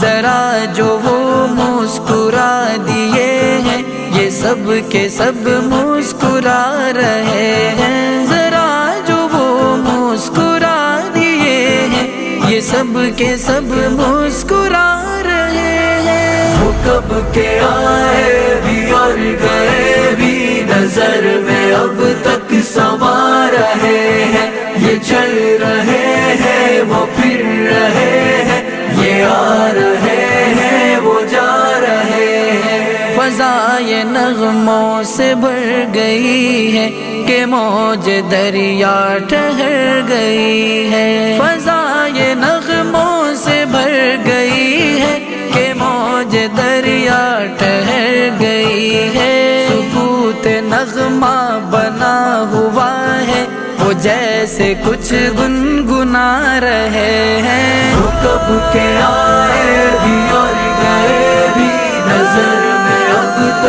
ذرا جو وہ مسکرا دیے ہیں یہ سب کے سب مسکرا رہے ہیں، ذرا جو وہ مسکرا دیے ہیں یہ سب کے سب مسکرا رہے ہیں۔ وہ کب کے آئے بھی اور گئے بھی نظر میں اب تک سما رہے ہیں، یہ چل رہے ہیں وہ پھر رہے ہیں، یہ آ رہے ہیں وہ جا رہے ہیں۔ فضائے نغموں سے بھر گئی ہے کہ موج دریا ٹھہر گئی ہے، فضائے نغموں سے بھر گئی ہے کہ موج دریا ٹھہر گئی ہے۔ سکوت نغمہ بنا ہوا ہے وہ جیسے کچھ گنگنا رہے ہیں۔ وہ کب کے آئے بھی اور گئے بھی نظر